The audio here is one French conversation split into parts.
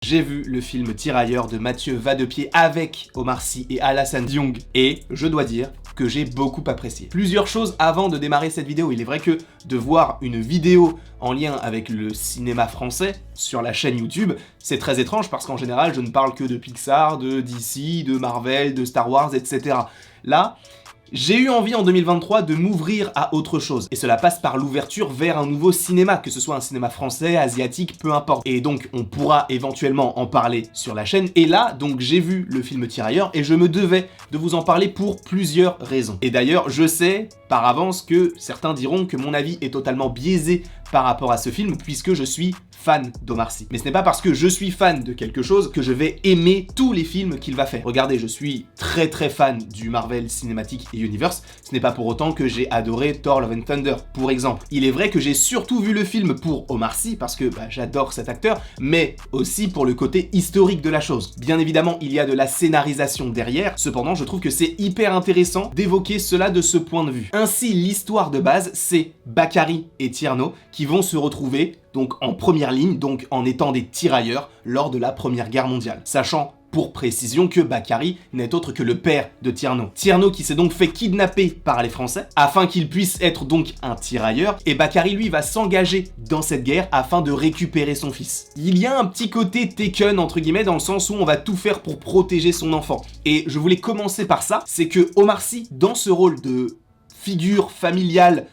J'ai vu le film Tirailleurs de Mathieu Vadepied avec Omar Sy et Alassane Diong et je dois dire que j'ai beaucoup apprécié. Plusieurs choses avant de démarrer cette vidéo. Il est vrai que de voir une vidéo en lien avec le cinéma français sur la chaîne YouTube, c'est très étrange parce qu'en général, je ne parle que de Pixar, de DC, de Marvel, de Star Wars, etc. Là, j'ai eu envie en 2023 de m'ouvrir à autre chose. Et cela passe par l'ouverture vers un nouveau cinéma, que ce soit un cinéma français, asiatique, peu importe. Et donc, on pourra éventuellement en parler sur la chaîne. Et là, donc, j'ai vu le film Tirailleurs et je me devais de vous en parler pour plusieurs raisons. Et d'ailleurs, je sais par avance que certains diront que mon avis est totalement biaisé par rapport à ce film, puisque je suis fan d'Omar Sy. Mais ce n'est pas parce que je suis fan de quelque chose que je vais aimer tous les films qu'il va faire. Regardez, je suis très fan du Marvel Cinematic Universe, ce n'est pas pour autant que j'ai adoré Thor Love and Thunder, pour exemple. Il est vrai que j'ai surtout vu le film pour Omar Sy, parce que j'adore cet acteur, mais aussi pour le côté historique de la chose. Bien évidemment, il y a de la scénarisation derrière, cependant je trouve que c'est hyper intéressant d'évoquer cela de ce point de vue. Ainsi, l'histoire de base, c'est Bakary et Tierno qui vont se retrouver donc en première ligne, donc en étant des tirailleurs lors de la Première Guerre mondiale. Sachant pour précision que Bakary n'est autre que le père de Tierno. Tierno qui s'est donc fait kidnapper par les Français afin qu'il puisse être donc un tirailleur, et Bakary lui va s'engager dans cette guerre afin de récupérer son fils. Il y a un petit côté Taken entre guillemets dans le sens où on va tout faire pour protéger son enfant. Et je voulais commencer par ça, c'est que Omar Sy, dans ce rôle de figure familiale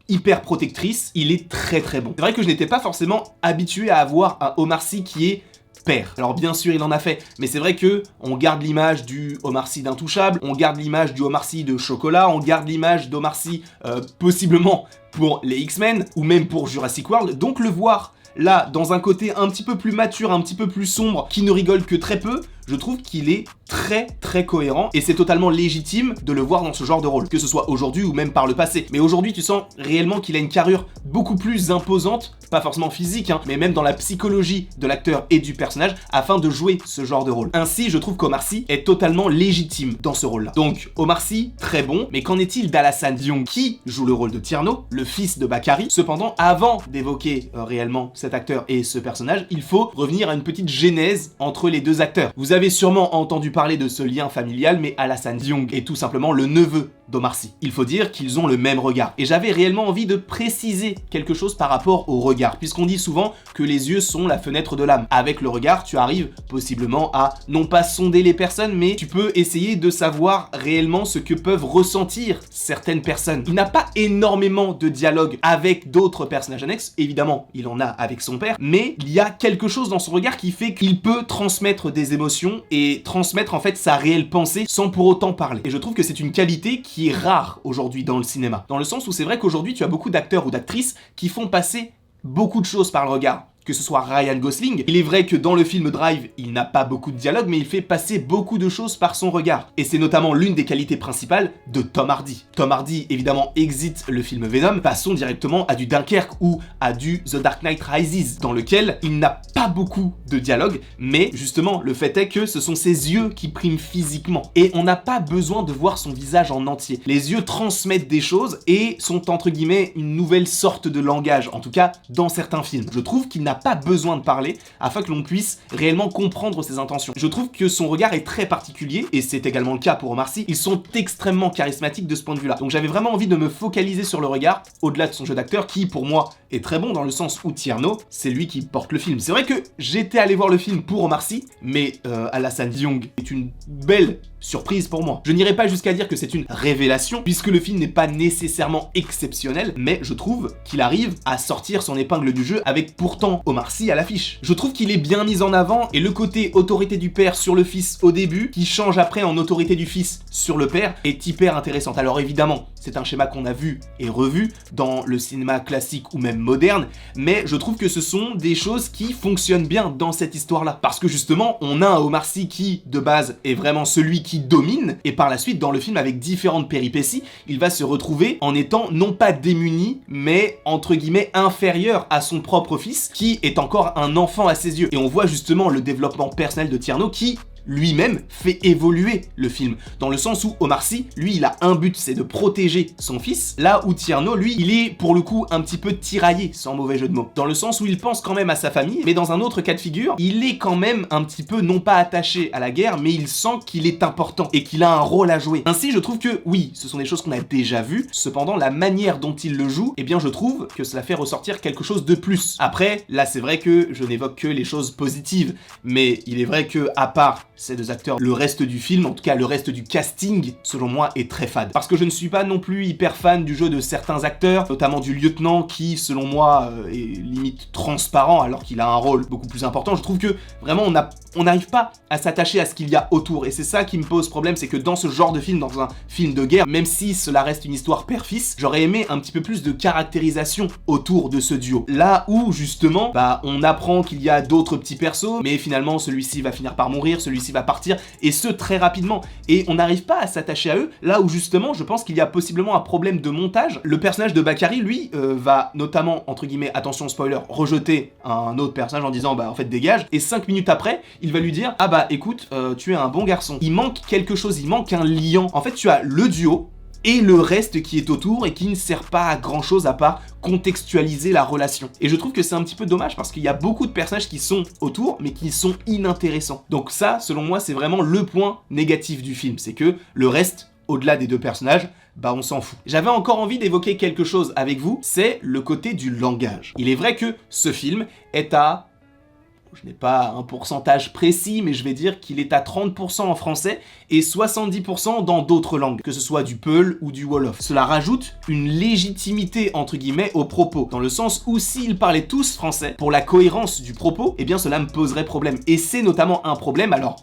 hyper protectrice, il est très bon. C'est vrai que je n'étais pas forcément habitué à avoir un Omar Sy qui est père. Alors bien sûr il en a fait, mais c'est vrai que on garde l'image du Omar Sy d'Intouchable, on garde l'image du Omar Sy de Chocolat, on garde l'image d'Omar Sy possiblement pour les X-Men ou même pour Jurassic World, donc le voir là dans un côté un petit peu plus mature, un petit peu plus sombre, qui ne rigole que très peu, je trouve qu'il est très cohérent et c'est totalement légitime de le voir dans ce genre de rôle, que ce soit aujourd'hui ou même par le passé. Mais aujourd'hui, tu sens réellement qu'il a une carrure beaucoup plus imposante, pas forcément physique, mais même dans la psychologie de l'acteur et du personnage, afin de jouer ce genre de rôle. Ainsi, je trouve qu'Omar Sy est totalement légitime dans ce rôle-là. Donc, Omar Sy, très bon, mais qu'en est-il d'Alassane Diong, qui joue le rôle de Tierno, le fils de Bakary? Cependant, avant d'évoquer réellement cet acteur et ce personnage, il faut revenir à une petite genèse entre les deux acteurs. Vous avez sûrement entendu parler de ce lien familial, mais Alassane Diong est tout simplement le neveu d'Omar Sy. Il faut dire qu'ils ont le même regard. Et j'avais réellement envie de préciser quelque chose par rapport au regard, puisqu'on dit souvent que les yeux sont la fenêtre de l'âme. Avec le regard, tu arrives possiblement à non pas sonder les personnes, mais tu peux essayer de savoir réellement ce que peuvent ressentir certaines personnes. Il n'a pas énormément de dialogue avec d'autres personnages annexes, évidemment, il en a avec son père, mais il y a quelque chose dans son regard qui fait qu'il peut transmettre des émotions et transmettre en fait sa réelle pensée sans pour autant parler. Et je trouve que c'est une qualité qui est rare aujourd'hui dans le cinéma. Dans le sens où c'est vrai qu'aujourd'hui tu as beaucoup d'acteurs ou d'actrices qui font passer beaucoup de choses par le regard. Que ce soit Ryan Gosling, il est vrai que dans le film Drive, il n'a pas beaucoup de dialogue, mais il fait passer beaucoup de choses par son regard. Et c'est notamment l'une des qualités principales de Tom Hardy. Tom Hardy, évidemment, exit le film Venom, passons directement à du Dunkerque ou à du The Dark Knight Rises, dans lequel il n'a pas beaucoup de dialogue, mais justement, le fait est que ce sont ses yeux qui priment physiquement. Et on n'a pas besoin de voir son visage en entier. Les yeux transmettent des choses et sont entre guillemets une nouvelle sorte de langage, en tout cas dans certains films. Je trouve qu'il n'a pas besoin de parler afin que l'on puisse réellement comprendre ses intentions. Je trouve que son regard est très particulier et c'est également le cas pour Omar Sy. Ils sont extrêmement charismatiques de ce point de vue-là. Donc j'avais vraiment envie de me focaliser sur le regard au-delà de son jeu d'acteur qui pour moi est très bon dans le sens où Tierno, c'est lui qui porte le film. C'est vrai que j'étais allé voir le film pour Omar Sy, mais Alassane Diong est une belle surprise pour moi. Je n'irai pas jusqu'à dire que c'est une révélation, puisque le film n'est pas nécessairement exceptionnel, mais je trouve qu'il arrive à sortir son épingle du jeu avec pourtant Omar Sy à l'affiche. Je trouve qu'il est bien mis en avant, et le côté autorité du père sur le fils au début, qui change après en autorité du fils sur le père, est hyper intéressant. Alors évidemment, c'est un schéma qu'on a vu et revu dans le cinéma classique ou même moderne, mais je trouve que ce sont des choses qui fonctionnent bien dans cette histoire-là. Parce que justement, on a un Omar Sy qui, de base, est vraiment celui qui domine, et par la suite, dans le film, avec différentes péripéties, il va se retrouver en étant non pas démuni, mais entre guillemets inférieur à son propre fils, qui est encore un enfant à ses yeux. Et on voit justement le développement personnel de Tierno qui lui-même fait évoluer le film. Dans le sens où Omar Sy, lui, il a un but, c'est de protéger son fils, là où Tierno, lui, il est pour le coup un petit peu tiraillé, sans mauvais jeu de mots. Dans le sens où il pense quand même à sa famille, mais dans un autre cas de figure, il est quand même un petit peu, non pas attaché à la guerre, mais il sent qu'il est important et qu'il a un rôle à jouer. Ainsi, je trouve que, oui, ce sont des choses qu'on a déjà vues, cependant, la manière dont il le joue, eh bien, je trouve que cela fait ressortir quelque chose de plus. Après, là, c'est vrai que je n'évoque que les choses positives, mais il est vrai que, à part ces deux acteurs, le reste du film, en tout cas le reste du casting, selon moi, est très fade. Parce que je ne suis pas non plus hyper fan du jeu de certains acteurs, notamment du lieutenant qui, selon moi, est limite transparent alors qu'il a un rôle beaucoup plus important. Je trouve que vraiment on n'arrive pas à s'attacher à ce qu'il y a autour, et c'est ça qui me pose problème, c'est que dans ce genre de film, dans un film de guerre, même si cela reste une histoire père-fils, j'aurais aimé un petit peu plus de caractérisation autour de ce duo. Là où, justement, on apprend qu'il y a d'autres petits persos, mais finalement celui-ci va finir par mourir, celui-ci va partir, et ce très rapidement, et on n'arrive pas à s'attacher à eux, là où justement je pense qu'il y a possiblement un problème de montage. Le personnage de Bakary, lui, va notamment, entre guillemets, attention spoiler, rejeter un autre personnage en disant en fait dégage, et 5 minutes après, il va lui dire écoute, tu es un bon garçon. Il manque quelque chose, il manque un lien. En fait, tu as le duo, et le reste qui est autour et qui ne sert pas à grand chose à part contextualiser la relation. Et je trouve que c'est un petit peu dommage parce qu'il y a beaucoup de personnages qui sont autour mais qui sont inintéressants. Donc ça, selon moi, c'est vraiment le point négatif du film, c'est que le reste, au-delà des deux personnages, on s'en fout. J'avais encore envie d'évoquer quelque chose avec vous, c'est le côté du langage. Il est vrai que ce film est à... Je n'ai pas un pourcentage précis, mais je vais dire qu'il est à 30% en français et 70% dans d'autres langues, que ce soit du Peul ou du Wolof. Cela rajoute une légitimité, entre guillemets, au propos, dans le sens où s'ils parlaient tous français, pour la cohérence du propos, eh bien cela me poserait problème. Et c'est notamment un problème, alors...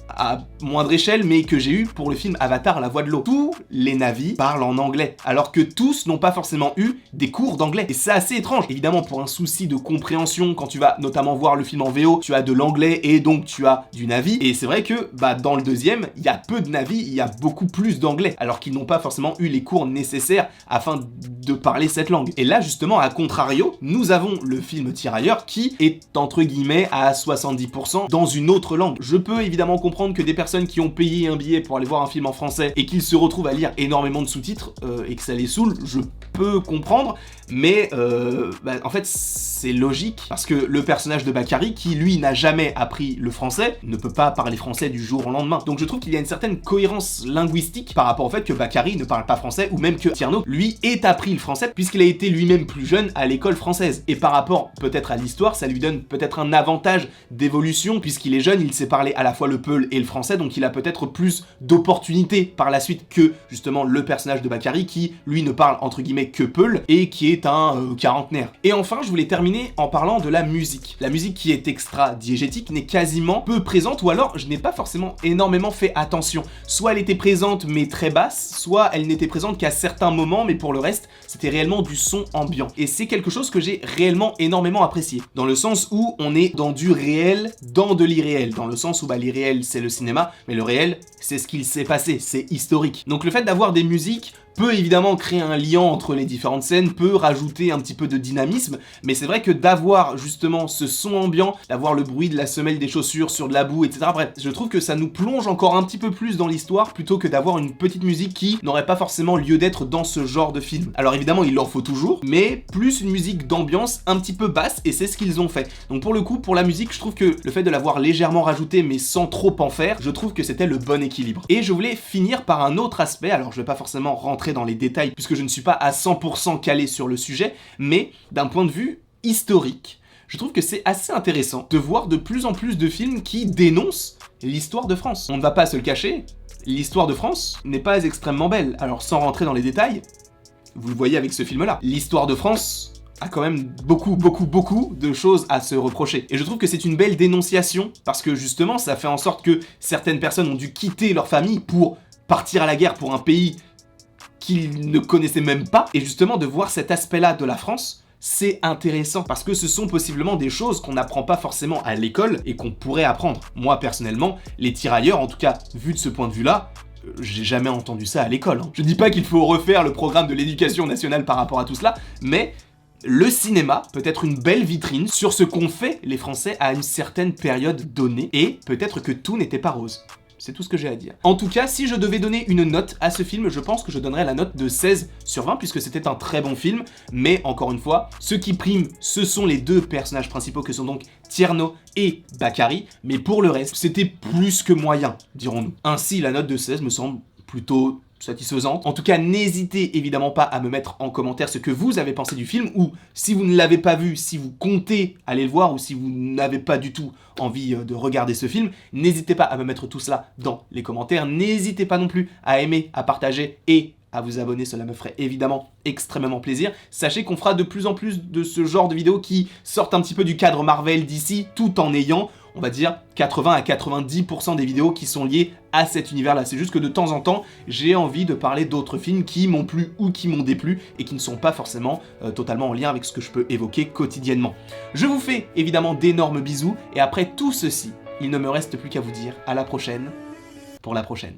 à moindre échelle, mais que j'ai eu pour le film Avatar, la voix de l'eau. Tous les navis parlent en anglais, alors que tous n'ont pas forcément eu des cours d'anglais. Et c'est assez étrange. Évidemment, pour un souci de compréhension, quand tu vas notamment voir le film en VO, tu as de l'anglais et donc tu as du navi. Et c'est vrai que, dans le deuxième, il y a peu de navi, il y a beaucoup plus d'anglais, alors qu'ils n'ont pas forcément eu les cours nécessaires afin de parler cette langue. Et là, justement, à contrario, nous avons le film Tirailleurs qui est, entre guillemets, à 70% dans une autre langue. Je peux évidemment comprendre que des personnes qui ont payé un billet pour aller voir un film en français et qu'ils se retrouvent à lire énormément de sous-titres et que ça les saoule, je peux comprendre, mais en fait c'est logique parce que le personnage de Bakary, qui lui n'a jamais appris le français, ne peut pas parler français du jour au lendemain. Donc je trouve qu'il y a une certaine cohérence linguistique par rapport au fait que Bakary ne parle pas français, ou même que Tierno, lui, ait appris le français puisqu'il a été lui-même plus jeune à l'école française. Et par rapport peut-être à l'histoire, ça lui donne peut-être un avantage d'évolution puisqu'il est jeune, il sait parler à la fois le Peul et le français, donc il a peut-être plus d'opportunités par la suite que justement le personnage de Bakary qui, lui, ne parle entre guillemets que Peul et qui est un quarantenaire. Et enfin, je voulais terminer en parlant de la musique. La musique qui est extra-diégétique n'est quasiment peu présente, ou alors je n'ai pas forcément énormément fait attention. Soit elle était présente mais très basse, soit elle n'était présente qu'à certains moments, mais pour le reste, c'était réellement du son ambiant. Et c'est quelque chose que j'ai réellement énormément apprécié, dans le sens où on est dans du réel, dans de l'irréel, dans le sens où l'irréel c'est le cinéma, mais le réel c'est ce qu'il s'est passé, c'est historique. Donc le fait d'avoir des musiques peut évidemment créer un lien entre les différentes scènes, peut rajouter un petit peu de dynamisme, mais c'est vrai que d'avoir justement ce son ambiant, d'avoir le bruit de la semelle des chaussures sur de la boue, etc. Bref, je trouve que ça nous plonge encore un petit peu plus dans l'histoire plutôt que d'avoir une petite musique qui n'aurait pas forcément lieu d'être dans ce genre de film. Alors évidemment, il en faut toujours, mais plus une musique d'ambiance un petit peu basse, et c'est ce qu'ils ont fait. Donc pour le coup, pour la musique, je trouve que le fait de l'avoir légèrement rajoutée, mais sans trop en faire, je trouve que c'était le bon équilibre. Et je voulais finir par un autre aspect, alors je vais pas forcément rentrer dans les détails puisque je ne suis pas à 100% calé sur le sujet, mais d'un point de vue historique, je trouve que c'est assez intéressant de voir de plus en plus de films qui dénoncent l'histoire de France. On ne va pas se le cacher, l'histoire de France n'est pas extrêmement belle. Alors sans rentrer dans les détails, vous le voyez avec ce film-là, l'histoire de France a quand même beaucoup de choses à se reprocher. Et je trouve que c'est une belle dénonciation parce que justement ça fait en sorte que certaines personnes ont dû quitter leur famille pour partir à la guerre pour un pays qu'ils ne connaissaient même pas, et justement de voir cet aspect-là de la France, c'est intéressant, parce que ce sont possiblement des choses qu'on n'apprend pas forcément à l'école, et qu'on pourrait apprendre. Moi, personnellement, les tirailleurs, en tout cas, vu de ce point de vue-là, j'ai jamais entendu ça à l'école. Je dis pas qu'il faut refaire le programme de l'éducation nationale par rapport à tout cela, mais le cinéma peut être une belle vitrine sur ce qu'ont fait les Français à une certaine période donnée, et peut-être que tout n'était pas rose. C'est tout ce que j'ai à dire. En tout cas, si je devais donner une note à ce film, je pense que je donnerais la note de 16 sur 20, puisque c'était un très bon film, mais encore une fois, ce qui prime, ce sont les deux personnages principaux que sont donc Tierno et Bakary, mais pour le reste, c'était plus que moyen, dirons-nous. Ainsi, la note de 16 me semble plutôt satisfaisante. En tout cas, n'hésitez évidemment pas à me mettre en commentaire ce que vous avez pensé du film, ou si vous ne l'avez pas vu, si vous comptez aller le voir, ou si vous n'avez pas du tout envie de regarder ce film, n'hésitez pas à me mettre tout cela dans les commentaires. N'hésitez pas non plus à aimer, à partager et à vous abonner, cela me ferait évidemment extrêmement plaisir. Sachez qu'on fera de plus en plus de ce genre de vidéos qui sortent un petit peu du cadre Marvel d'ici, tout en ayant, on va dire, 80 à 90% des vidéos qui sont liées à cet univers-là. C'est juste que de temps en temps, j'ai envie de parler d'autres films qui m'ont plu ou qui m'ont déplu et qui ne sont pas forcément totalement en lien avec ce que je peux évoquer quotidiennement. Je vous fais évidemment d'énormes bisous et après tout ceci, il ne me reste plus qu'à vous dire à la prochaine pour la prochaine.